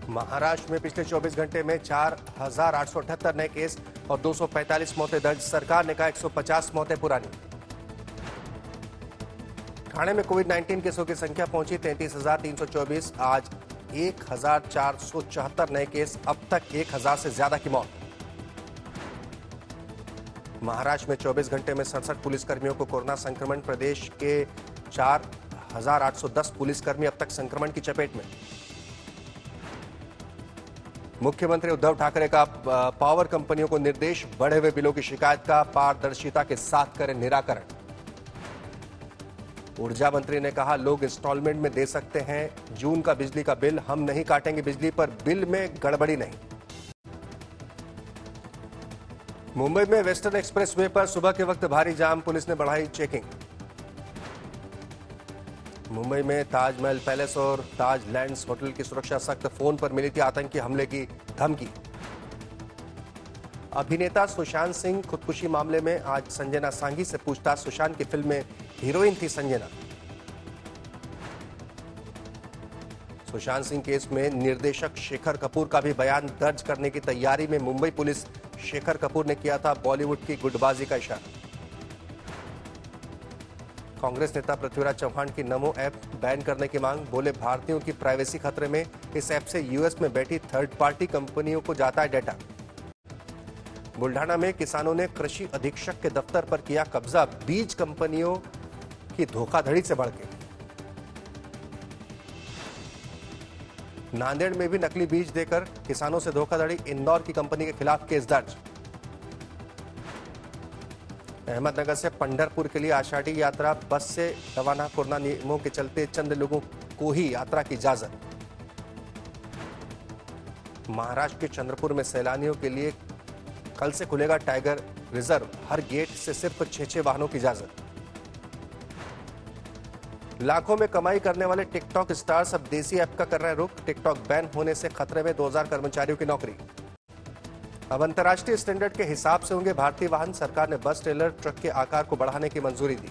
महाराष्ट्र में पिछले 24 घंटे में 4,878 नए केस और 245 मौतें दर्ज। सरकार ने कहा 150 मौतें पुरानी। ठाणे में कोविड-19 केसों की संख्या पहुंची 33,324। आज 1,474 नए केस। अब तक 1,000 से ज्यादा की मौत। महाराष्ट्र में 24 घंटे में 67 पुलिसकर्मियों को कोरोना संक्रमण। प्रदेश के 4,810 पुलिसकर्मी अब तक संक्रमण की चपेट में। मुख्यमंत्री उद्धव ठाकरे का पावर कंपनियों को निर्देश, बढ़े हुए बिलों की शिकायत का पारदर्शिता के साथ करें निराकरण। ऊर्जा मंत्री ने कहा लोग इंस्टॉलमेंट में दे सकते हैं जून का बिजली का बिल, हम नहीं काटेंगे बिजली पर बिल में गड़बड़ी नहीं। मुंबई में वेस्टर्न एक्सप्रेसवे पर सुबह के वक्त भारी जाम, पुलिस ने बढ़ाई चेकिंग। मुंबई में ताजमहल पैलेस और ताज लैंड्स होटल की सुरक्षा सख्त, फोन पर मिली थी आतंकी हमले की धमकी। अभिनेता सुशांत सिंह खुदकुशी मामले में आज संजना सांघी से पूछताछ। सुशांत की फिल्म में हीरोइन थी संजना। सुशांत सिंह केस में निर्देशक शेखर कपूर का भी बयान दर्ज करने की तैयारी में मुंबई पुलिस। शेखर कपूर ने किया था बॉलीवुड की गुटबाजी का इशारा। कांग्रेस नेता पृथ्वीराज चौहान की नमो ऐप बैन करने की मांग, बोले भारतीयों की प्राइवेसी खतरे में, इस ऐप से यूएस में बैठी थर्ड पार्टी कंपनियों को जाता है डेटा। बुल्ढाना में किसानों ने कृषि अधीक्षक के दफ्तर पर किया कब्जा, बीज कंपनियों की धोखाधड़ी से बढ़ के। नांदेड़ में भी नकली बीज देकर किसानों से धोखाधड़ी, इंदौर की कंपनी के खिलाफ केस दर्ज। अहमदनगर से पंढरपुर के लिए आषाढ़ी यात्रा बस से रवाना, कोरोना नियमों के चलते चंद लोगों को ही यात्रा की इजाजत। महाराष्ट्र के चंद्रपुर में सैलानियों के लिए कल से खुलेगा टाइगर रिजर्व, हर गेट से सिर्फ 6 वाहनों की इजाजत। लाखों में कमाई करने वाले टिकटॉक स्टार्स अब देसी ऐप का कर रहे हैं रुख। टिकटॉक बैन होने से खतरे में 2000 कर्मचारियों की नौकरी। अब अंतर्राष्ट्रीय स्टैंडर्ड के हिसाब से होंगे भारतीय वाहन, सरकार ने बस, ट्रेलर, ट्रक के आकार को बढ़ाने की मंजूरी दी।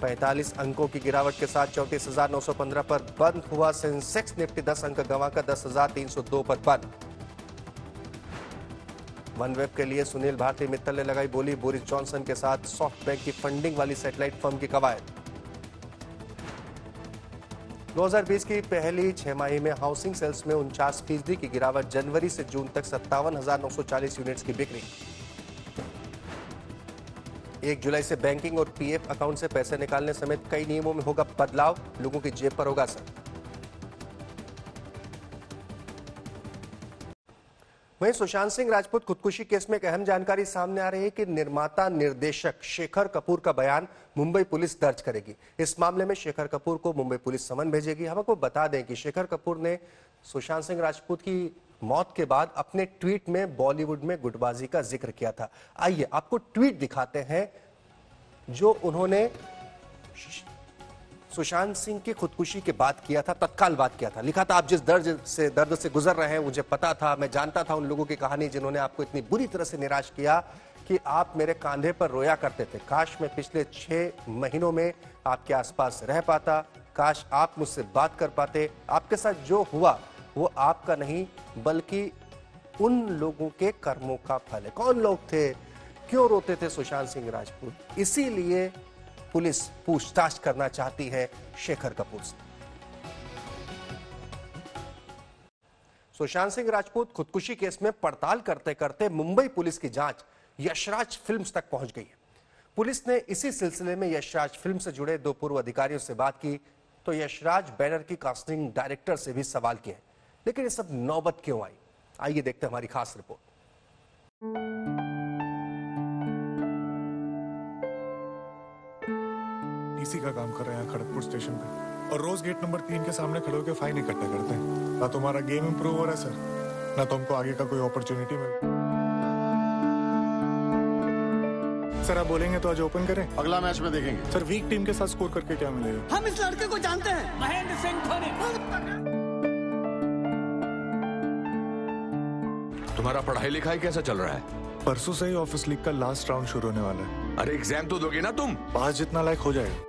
45 अंकों की गिरावट के साथ 34,915 पर बंद हुआ सेंसेक्स। निफ्टी 10 अंक गंवाकर 10,302 पर बंद। वनवेब के लिए सुनील भारती मित्तल ने लगाई बोली, बोरिस जॉनसन के साथ सॉफ्टबैंक की फंडिंग वाली सैटेलाइट फर्म की कवायद। 2020 की पहली छमाही में हाउसिंग सेल्स में 49% की गिरावट, जनवरी से जून तक 57,940 यूनिट्स की बिक्री। 1 जुलाई से बैंकिंग और पीएफ अकाउंट से पैसे निकालने समेत कई नियमों में होगा बदलाव, लोगों की जेब पर होगा असर। वहीं सुशांत सिंह राजपूत खुदकुशी केस में एक अहम जानकारी सामने आ रही है कि निर्माता निर्देशक शेखर कपूर का बयान मुंबई पुलिस दर्ज करेगी। इस मामले में शेखर कपूर को मुंबई पुलिस समन भेजेगी। हम आपको बता दें कि शेखर कपूर ने सुशांत सिंह राजपूत की मौत के बाद अपने ट्वीट में बॉलीवुड में गुटबाजी का जिक्र किया था। आइए आपको ट्वीट दिखाते हैं जो उन्होंने सुशांत सिंह की खुदकुशी के बाद किया था, तत्काल बात किया था। लिखा था, आप जिस दर्द से गुजर रहे हैं मुझे पता था, मैं जानता था उन लोगों की कहानी जिन्होंने आपको इतनी बुरी तरह से निराश किया कि आप मेरे कांधे पर रोया करते थे। काश मैं पिछले 6 महीनों में आपके आसपास रह पाता, काश आप मुझसे बात कर पाते। आपके साथ जो हुआ वो आपका नहीं बल्कि उन लोगों के कर्मों का फल है। कौन लोग थे, क्यों रोते थे सुशांत सिंह राजपूत? इसीलिए पुलिस पूछताछ करना चाहती है शेखर कपूर से। सुशांत सिंह राजपूत खुदकुशी केस में पड़ताल करते करते मुंबई पुलिस की जांच यशराज फिल्म्स तक पहुंच गई है। पुलिस ने इसी सिलसिले में यशराज फिल्म से जुड़े 2 पूर्व अधिकारियों से बात की तो यशराज बैनर की कास्टिंग डायरेक्टर से भी सवाल किए। लेकिन ये सब नौबत क्यों आई, आइए देखते हैं हमारी खास रिपोर्ट। डीसी का काम कर रहे हैं खड़गपुर स्टेशन पे और रोज गेट नंबर 3 के सामने खड़े होकर फाइन इकट्ठा करते हैं। ना तुम्हारा गेम इंप्रूव हो रहा है सर, ना तुमको आगे का कोई अपॉर्चुनिटी मिल। सर आप बोलेंगे तो आज ओपन करें, अगला मैच में देखेंगे। सर वीक टीम के साथ स्कोर करके क्या मिलेगा? हम इस लड़के को जानते हैं, महेंद्र सिंह धोनी। तुम्हारा पढ़ाई लिखाई कैसा चल रहा है? परसों से ही ऑफिस लीग का लास्ट राउंड शुरू होने वाला है। अरे एग्जाम तो दोगे ना तुम? पास जितना लायक हो जाएगा।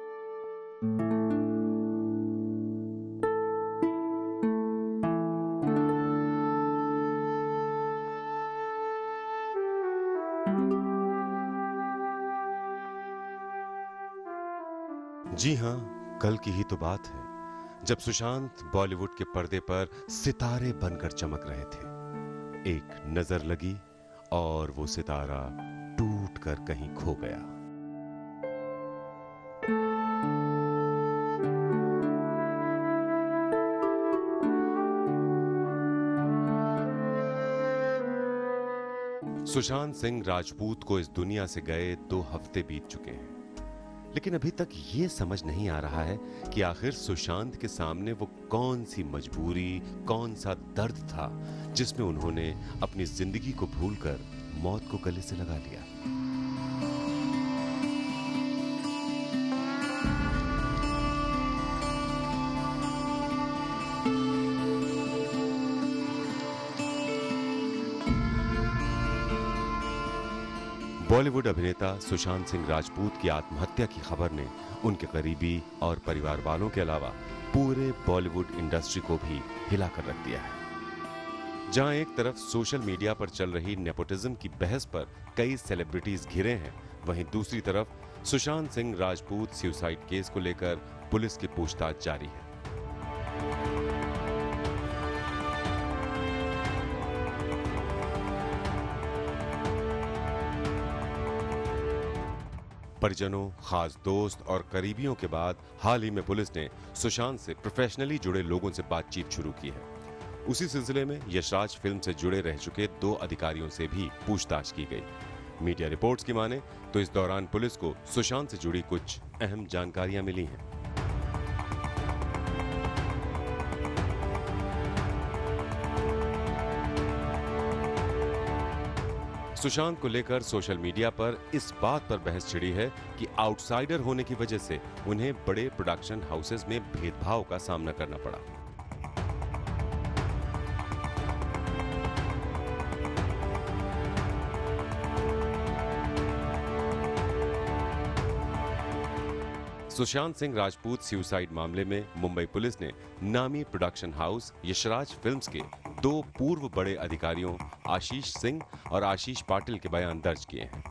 जी हाँ, कल की ही तो बात है जब सुशांत बॉलीवुड के पर्दे पर सितारे बनकर चमक रहे थे। एक नजर लगी और वो सितारा टूट कर कहीं खो गया। सुशांत सिंह राजपूत को इस दुनिया से गए 2 हफ्ते बीत चुके हैं, लेकिन अभी तक ये समझ नहीं आ रहा है कि आखिर सुशांत के सामने वो कौन सी मजबूरी, कौन सा दर्द था जिसमें उन्होंने अपनी जिंदगी को भूलकर मौत को गले से लगा लिया। बॉलीवुड अभिनेता सुशांत सिंह राजपूत की आत्महत्या की खबर ने उनके करीबी और परिवार वालों के अलावा पूरे बॉलीवुड इंडस्ट्री को भी हिलाकर रख दिया है। जहां एक तरफ सोशल मीडिया पर चल रही नेपोटिज्म की बहस पर कई सेलिब्रिटीज घिरे हैं, वहीं दूसरी तरफ सुशांत सिंह राजपूत सुसाइड केस को लेकर पुलिस की पूछताछ जारी है। परिजनों, खास दोस्त और करीबियों के बाद हाल ही में पुलिस ने सुशांत से प्रोफेशनली जुड़े लोगों से बातचीत शुरू की है। उसी सिलसिले में यशराज फिल्म से जुड़े रह चुके 2 अधिकारियों से भी पूछताछ की गई। मीडिया रिपोर्ट्स की माने तो इस दौरान पुलिस को सुशांत से जुड़ी कुछ अहम जानकारियां मिली हैं। सुशांत को लेकर सोशल मीडिया पर इस बात पर बहस छिड़ी है कि आउटसाइडर होने की वजह से उन्हें बड़े प्रोडक्शन हाउसेस में भेदभाव का सामना करना पड़ा। सुशांत सिंह राजपूत सुसाइड मामले में मुंबई पुलिस ने नामी प्रोडक्शन हाउस यशराज फिल्म्स के 2 पूर्व बड़े अधिकारियों आशीष सिंह और आशीष पाटिल के बयान दर्ज किए हैं।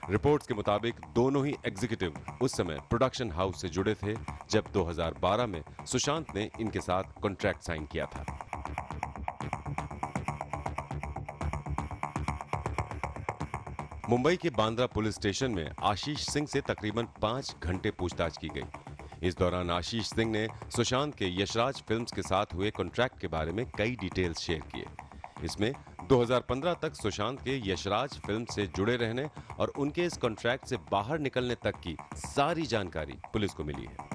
रिपोर्ट्स के मुताबिक दोनों ही एग्जीक्यूटिव उस समय प्रोडक्शन हाउस से जुड़े थे जब 2012 में सुशांत ने इनके साथ कॉन्ट्रैक्ट साइन किया था। मुंबई के बांद्रा पुलिस स्टेशन में आशीष सिंह से तकरीबन 5 घंटे पूछताछ की गई। इस दौरान आशीष सिंह ने सुशांत के यशराज फिल्म्स के साथ हुए कॉन्ट्रैक्ट के बारे में कई डिटेल्स शेयर किए। इसमें 2015 तक सुशांत के यशराज फिल्म से जुड़े रहने और उनके इस कॉन्ट्रैक्ट से बाहर निकलने तक की सारी जानकारी पुलिस को मिली है।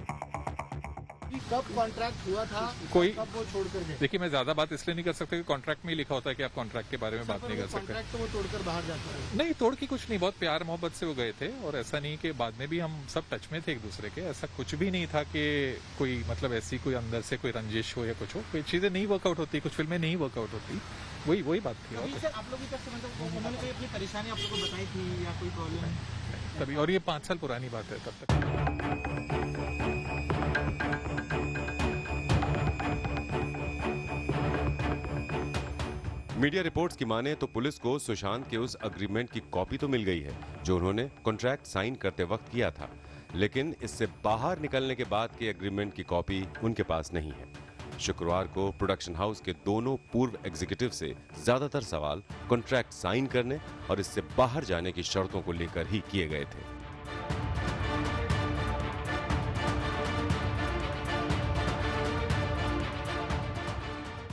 कब कॉन्ट्रैक्ट हुआ था, कोई कब वो छोड़कर गए? देखिए, मैं ज्यादा बात इसलिए नहीं कर सकता कि कॉन्ट्रैक्ट में ही लिखा होता है कि आप कॉन्ट्रैक्ट के बारे में बात नहीं कर सकते। कॉन्ट्रैक्ट तो वो तोड़कर बाहर जाते हैं। नहीं, तोड़ की कुछ नहीं, बहुत प्यार मोहब्बत से वो गए थे और ऐसा नहीं कि बाद में भी हम सब टच में थे एक दूसरे के। ऐसा कुछ भी नहीं था कि कोई मतलब ऐसी कोई अंदर से कोई रंजिश हो या कुछ हो। कोई चीजें नहीं वर्कआउट होती, कुछ फिल्में नहीं वर्कआउट होती, वही बात थी। आप लोग उन्होंने कोई अपनी परेशानी आप लोगों को बताई थी या कोई प्रॉब्लम? तभी, और ये 5 साल पुरानी बात है तब तक। मीडिया रिपोर्ट्स की माने तो पुलिस को सुशांत के उस अग्रीमेंट की कॉपी तो मिल गई है जो उन्होंने कॉन्ट्रैक्ट साइन करते वक्त किया था, लेकिन इससे बाहर निकलने के बाद के एग्रीमेंट की कॉपी उनके पास नहीं है। शुक्रवार को प्रोडक्शन हाउस के दोनों पूर्व एग्जीक्यूटिव से ज्यादातर सवाल कॉन्ट्रैक्ट साइन करने और इससे बाहर जाने की शर्तों को लेकर ही किए गए थे।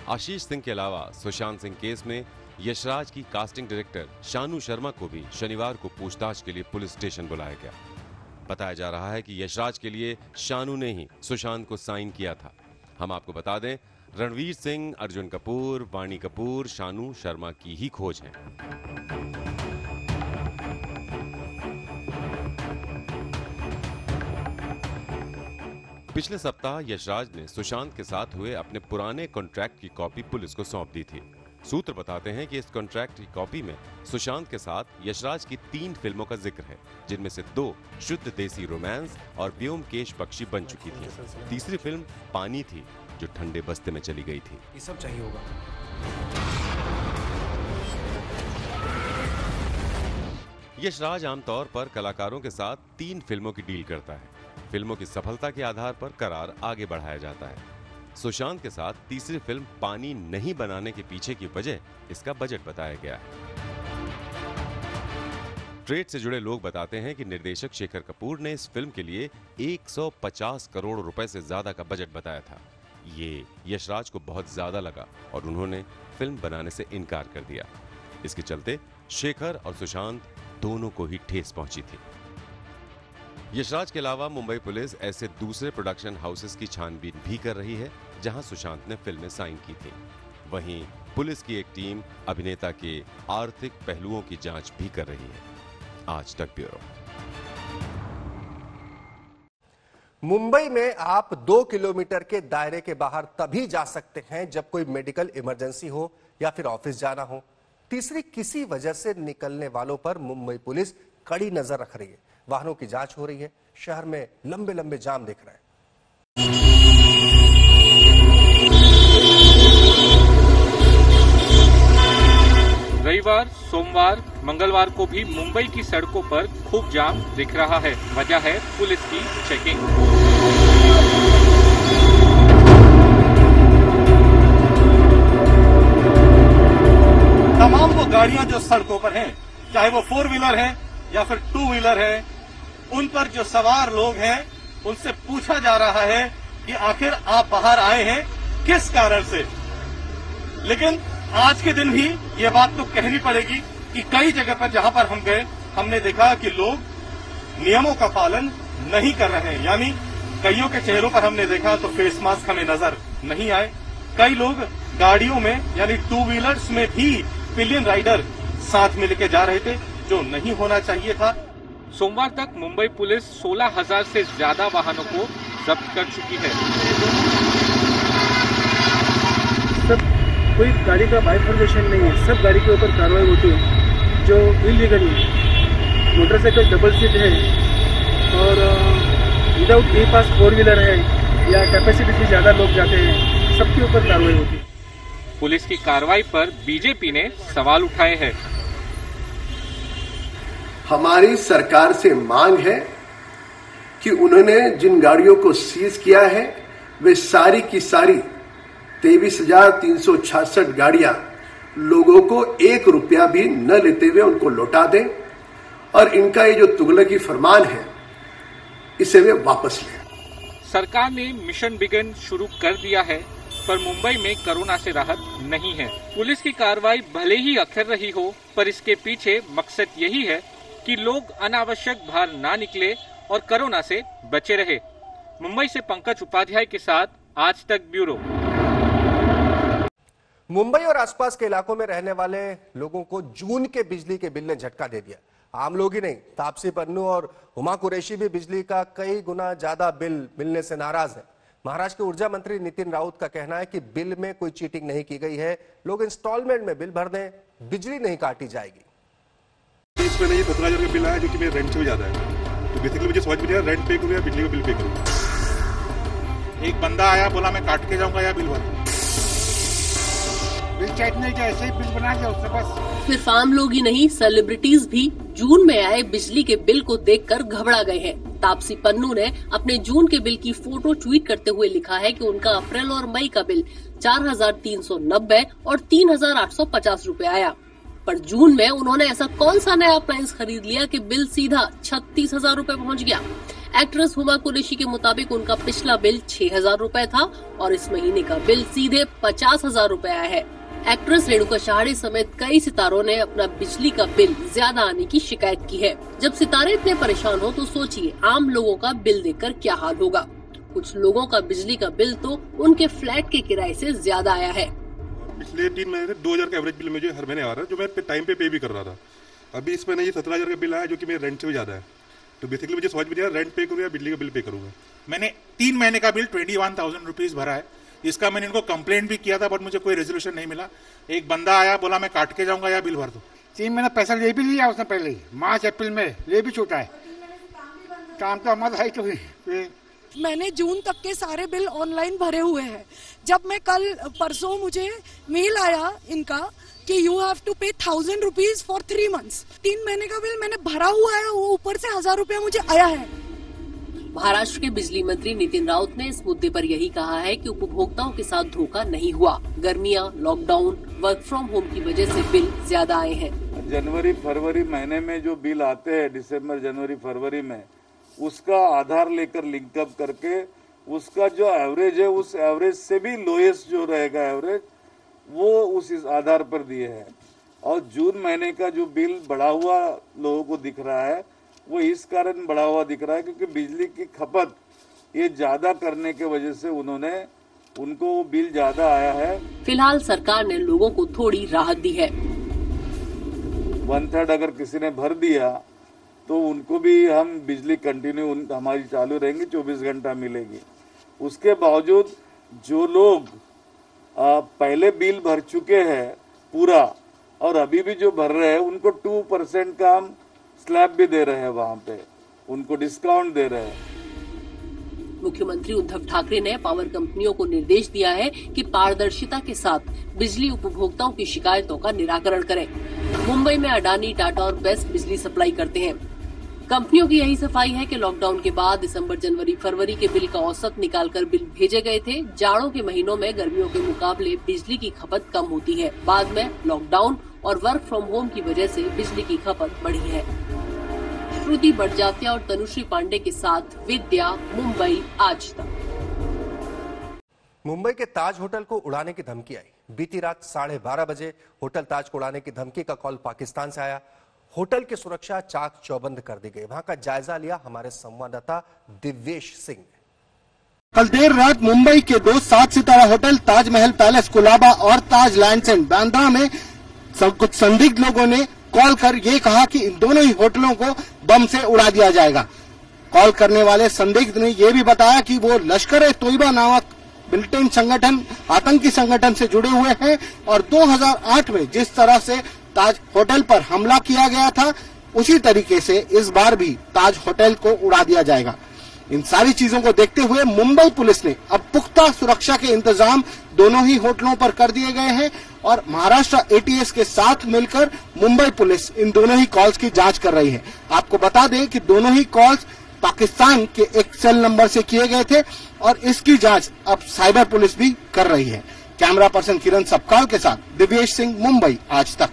आशीष सिंह के अलावा सुशांत सिंह केस में यशराज की कास्टिंग डायरेक्टर शानू शर्मा को भी शनिवार को पूछताछ के लिए पुलिस स्टेशन बुलाया गया। बताया जा रहा है कि यशराज के लिए शानू ने ही सुशांत को साइन किया था। हम आपको बता दें, रणवीर सिंह, अर्जुन कपूर, वाणी कपूर, शानू शर्मा की ही खोज है। पिछले सप्ताह यशराज ने सुशांत के साथ हुए अपने पुराने कॉन्ट्रैक्ट की कॉपी पुलिस को सौंप दी थी। सूत्र बताते हैं कि इस कॉन्ट्रैक्ट की कॉपी में सुशांत के साथ यशराज की 3 फिल्मों का जिक्र है, जिनमें से 2 शुद्ध देसी रोमांस और व्योमकेश बख्शी बन चुकी थी। तीसरी फिल्म पानी थी जो ठंडे बस्ते में चली गई थी। ये सब चाहिए होगा। यशराज आमतौर पर कलाकारों के साथ 3 फिल्मों की डील करता है। फिल्मों की सफलता के आधार पर करार आगे बढ़ाया जाता है। सुशांत के साथ तीसरी फिल्म पानी नहीं बनाने के पीछे की वजह इसका बजट बताया गया है। ट्रेड से जुड़े लोग बताते हैं कि निर्देशक शेखर कपूर ने इस फिल्म के लिए 150 करोड़ रुपए से ज्यादा का बजट बताया था। ये यशराज को बहुत ज्यादा लगा और उन्होंने फिल्म बनाने से इनकार कर दिया। इसके चलते शेखर और सुशांत दोनों को ही ठेस पहुंची थी। यशराज के अलावा मुंबई पुलिस ऐसे दूसरे प्रोडक्शन हाउसेस की छानबीन भी कर रही है जहां सुशांत ने फिल्में साइन की थी। वहीं पुलिस की एक टीम अभिनेता के आर्थिक पहलुओं की जांच भी कर रही है। आज तक ब्यूरो। मुंबई में आप 2 किलोमीटर के दायरे के बाहर तभी जा सकते हैं जब कोई मेडिकल इमरजेंसी हो या फिर ऑफिस जाना हो। तीसरी किसी वजह से निकलने वालों पर मुंबई पुलिस कड़ी नजर रख रही है। वाहनों की जांच हो रही है। शहर में लंबे लंबे जाम दिख रहे हैं। रविवार, सोमवार, मंगलवार को भी मुंबई की सड़कों पर खूब जाम दिख रहा है। वजह है पुलिस की चेकिंग। तमाम वो गाड़ियां जो सड़कों पर हैं, चाहे वो 4 व्हीलर है या फिर 2 व्हीलर है, उन पर जो सवार लोग हैं उनसे पूछा जा रहा है कि आखिर आप बाहर आए हैं किस कारण से। लेकिन आज के दिन भी ये बात तो कहनी पड़ेगी कि कई जगह पर जहां पर हम गए हमने देखा कि लोग नियमों का पालन नहीं कर रहे हैं। यानी कईयों के चेहरों पर हमने देखा तो फेस मास्क हमें नजर नहीं आए। कई लोग गाड़ियों में यानी 2 व्हीलर्स में भी पिलियन राइडर साथ में लेके जा रहे थे, जो नहीं होना चाहिए था। सोमवार तक मुंबई पुलिस 16,000 से ज्यादा वाहनों को जब्त कर चुकी है। सब कोई गाड़ी का बाइफर्केशन नहीं है, सब गाड़ी के ऊपर कार्रवाई होती है। जो इलीगली मोटरसाइकिल डबल सीट है और विदाउट ई पास 4 व्हीलर है या कैपेसिटी से ज्यादा लोग जाते हैं, सबके ऊपर कार्रवाई होती है। पुलिस की कार्रवाई पर बीजेपी ने सवाल उठाए हैं। हमारी सरकार से मांग है कि उन्होंने जिन गाड़ियों को सीज किया है वे सारी की सारी 23,366 गाड़ियां लोगों को 1 रुपया भी न लेते हुए उनको लौटा दें और इनका ये जो तुगलकी फरमान है इसे वे वापस लें। सरकार ने मिशन बिगिन शुरू कर दिया है, पर मुंबई में कोरोना से राहत नहीं है। पुलिस की कार्रवाई भले ही अखर रही हो, पर इसके पीछे मकसद यही है कि लोग अनावश्यक बाहर ना निकले और कोरोना से बचे रहे। मुंबई से पंकज उपाध्याय के साथ आज तक ब्यूरो। मुंबई और आसपास के इलाकों में रहने वाले लोगों को जून के बिजली के बिल ने झटका दे दिया। आम लोग ही नहीं, तापसी पन्नू और हुमा कुरैशी भी बिजली का कई गुना ज्यादा बिल मिलने से नाराज है। महाराष्ट्र के ऊर्जा मंत्री नितिन राउत का कहना है कि बिल में कोई चीटिंग नहीं की गई है, लोग इंस्टॉलमेंट में बिल भर दें, बिजली नहीं काटी जाएगी। इस महीने 17,000 का बिल आया जो कि मेरे रेंट से भी ज्यादा है, तो बेसिकली मुझे समझ में नहीं आया रेंट पे करूं या बिजली का बिल पे करूं। एक बंदा आया, बोला मैं काट के जाऊंगा या बिल भरूं। बिल चाटने के ऐसे ही बिल बना दिया उसने बस। सिर्फ आम लोग ही नहीं, सेलिब्रिटीज भी जून में आए बिजली के बिल को देखकर घबरा गए हैं। तापसी पन्नू ने अपने जून के बिल की फोटो ट्वीट करते हुए लिखा है कि उनका अप्रैल और मई का बिल 4,390 और 3,850 रूपए आया, पर जून में उन्होंने ऐसा कौन सा नया अप्लायंस खरीद लिया कि बिल सीधा 36,000 रूपए पहुँच गया। एक्ट्रेस हुमा कुरैशी के मुताबिक उनका पिछला बिल 6,000 रूपए था और इस महीने का बिल सीधे 50,000 रूपए आया है। एक्ट्रेस रेणुका शहाड़े समेत कई सितारों ने अपना बिजली का बिल ज्यादा आने की शिकायत की है। जब सितारे इतने परेशान हो तो सोचिए आम लोगों का बिल देखकर क्या हाल होगा। कुछ लोगों का बिजली का बिल तो उनके फ्लैट के किराए से ज्यादा आया है। पिछले 3 महीने से 2,000 का एवरेज बिल मुझे हर महीने आ रहा है, जो मैं टाइम पे भी कर रहा था। अभी इस महीने ये 17,000 का बिल आया जो कि मेरे रेंट से भी ज्यादा है, तो बेसिकली मुझे समझ में नहीं आया रेंट पे करूँ या बिजली का बिल पे करूंगा। मैंने 3 महीने का बिल 21,000 रुपीज भरा है। इसका मैंने इनको कंप्लेंट भी किया था, बट मुझे कोई रेजोल्यूशन नहीं मिला। एक बंदा आया, बोला मैं काट के जाऊंगा या बिल भर दो। 3 महीना पैसा ले भी लिया उसने, पहले ही मार्च अप्रैल में ले भी छूटा है। काम तो हमारा है। तो मैंने जून तक के सारे बिल ऑनलाइन भरे हुए हैं। जब मैं कल परसों मुझे मेल आया इनका कि यू हैव टू पे 1,000 रुपीज फॉर 3 मंथ्स। 3 महीने का बिल मैंने भरा हुआ है, वो ऊपर से 1,000 रुपया मुझे आया है। महाराष्ट्र के बिजली मंत्री नितिन राउत ने इस मुद्दे पर यही कहा है कि उपभोक्ताओं के साथ धोखा नहीं हुआ। गर्मियां, लॉकडाउन, वर्क फ्रॉम होम की वजह से बिल ज्यादा आए हैं। जनवरी फरवरी महीने में जो बिल आते हैं दिसंबर जनवरी फरवरी में, उसका आधार लेकर लिंकअप करके उसका जो एवरेज है उस एवरेज से भी लोएस्ट जो रहेगा एवरेज वो उस आधार पर दिए हैं। और जून महीने का जो बिल बढ़ा हुआ लोगों को दिख रहा है वो इस कारण बढ़ा हुआ दिख रहा है क्योंकि बिजली की खपत ये ज्यादा करने के वजह से उनको वो बिल ज्यादा आया है। फिलहाल सरकार ने लोगों को थोड़ी राहत दी है। 1/3 अगर किसी ने भर दिया तो उनको भी हम बिजली कंटिन्यू हमारी चालू रहेंगी, 24 घंटा मिलेगी। उसके बावजूद जो लोग पहले बिल भर चुके हैं पूरा और अभी भी जो भर रहे हैं उनको 2% का हम स्लैब भी दे रहे हैं, वहाँ पे उनको डिस्काउंट दे रहे हैं। मुख्यमंत्री उद्धव ठाकरे ने पावर कंपनियों को निर्देश दिया है कि पारदर्शिता के साथ बिजली उपभोक्ताओं की शिकायतों का निराकरण करें। मुंबई में अडानी, टाटा और बेस्ट बिजली सप्लाई करते हैं। कंपनियों की यही सफाई है कि लॉकडाउन के बाद दिसंबर, जनवरी, फरवरी के बिल का औसत निकालकर बिल भेजे गए थे। जाड़ों के महीनों में गर्मियों के मुकाबले बिजली की खपत कम होती है। बाद में लॉकडाउन और वर्क फ्रॉम होम की वजह से बिजली की खपत बढ़ी है। श्रुति बड़जात्या और तनुश्री पांडे के साथ विद्या, मुंबई आज तक। मुंबई के ताज होटल को उड़ाने की धमकी आई। बीती रात 12:30 बजे होटल ताज को उड़ाने की धमकी का कॉल पाकिस्तान से आया। होटल की सुरक्षा चाक चौबंद कर दी गई। वहां का जायजा लिया हमारे संवाददाता दिव्येश सिंह ने। कल देर रात मुंबई के 2 7 सितारा होटल ताजमहल पैलेस कुलाबा और ताज लैंड्स एंड बांद्रा में कुछ संदिग्ध लोगों ने कॉल कर ये कहा कि इन दोनों ही होटलों को बम से उड़ा दिया जाएगा। कॉल करने वाले संदिग्ध ने यह भी बताया कि वो लश्कर-ए-तोयबा नामक मिलिटेंट संगठन, आतंकी संगठन से जुड़े हुए हैं और 2008 में जिस तरह से ताज होटल पर हमला किया गया था उसी तरीके से इस बार भी ताज होटल को उड़ा दिया जाएगा। इन सारी चीजों को देखते हुए मुंबई पुलिस ने अब पुख्ता सुरक्षा के इंतजाम दोनों ही होटलों पर कर दिए गए हैं और महाराष्ट्र एटीएस के साथ मिलकर मुंबई पुलिस इन दोनों ही कॉल्स की जांच कर रही है। आपको बता दें कि दोनों ही कॉल्स पाकिस्तान के एक सेल नंबर से किए गए थे और इसकी जांच अब साइबर पुलिस भी कर रही है। कैमरा पर्सन किरण सबकाल के साथ दिव्येश सिंह, मुंबई आज तक।